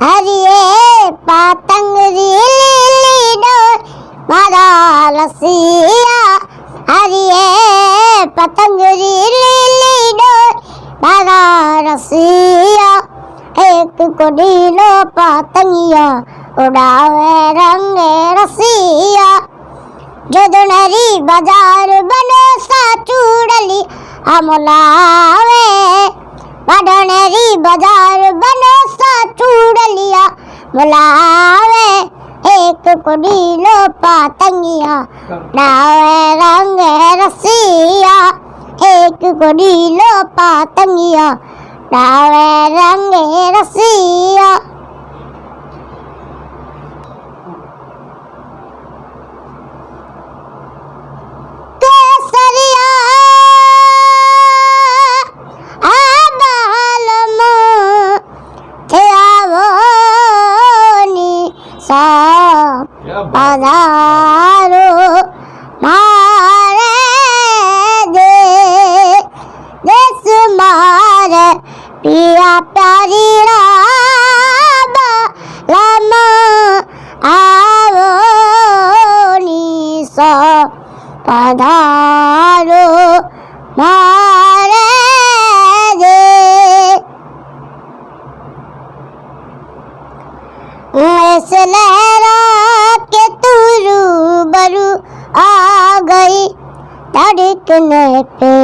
हरिये पतंग लीली डोर मारा लसिया, हरिये पतंग लीली डोर मारा रसिया। एक कोडीलो पतंगिया उड़ावे रंगे रसिया, जोदनरी बाजार बनो सा चूड़ली हमलावे, वडनेरी बाजार बनो सा चूड़लिया बुलावे। एक कोडीलो पतंगिया उड़ावे रंगे रसिया, एक कोडीलो पतंगिया उड़ावे रंगे रसिया। पधारो मारे देश मारे पिया प्यारी राम आवो निशा, पधारो मारे दे। लहरा के तू रूबरू आ गई, धड़कने पे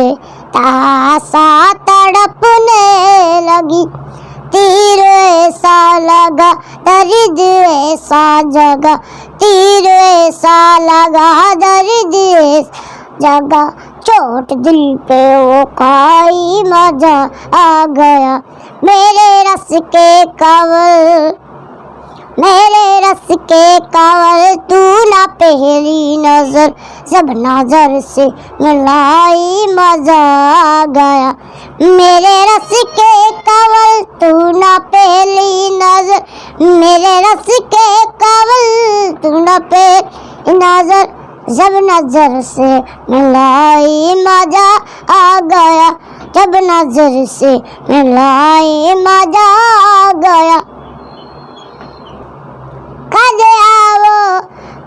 तासा तड़पने लगी। तीर ऐसा लगा दर्द ऐसा जगा, तीर ऐसा लगा दर्द जगा। चोट दिल पे वो खाई मजा आ गया, मेरे रस के कवल मेरे रस के कवल तू ना पहली नजर, जब नजर से मिलाई मजा आ गया। मेरे रस के कवल तू ना पहली नजर, मेरे रस के कवल तू ना पहली नजर, जब नजर से मिलाई मजा आ गया, जब नजर से मिलाई मजा आ गया।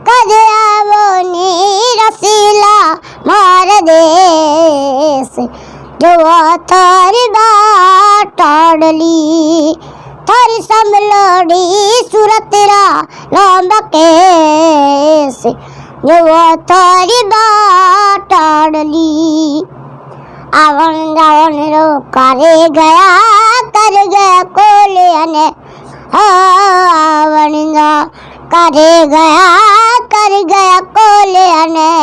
कदे आवो नी रसीला मार देश, जो थारी बाटाडली थारी समलोड़ी सुरतरा लंबा केस, जो थारी बाटाडली। आवन जावन रो करे गया कर गया कोलियाने, आवन जा करे गया कर गया कोलियाने।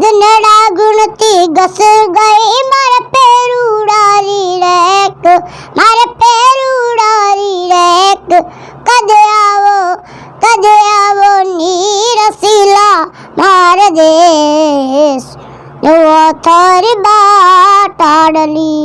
दिनड़ा गुणती गस गई मारे पेरू डारी रेक, मारे पेरू डारी रेक। कदे आवो नी रसीला मार देश, जो थारी बाटाडली।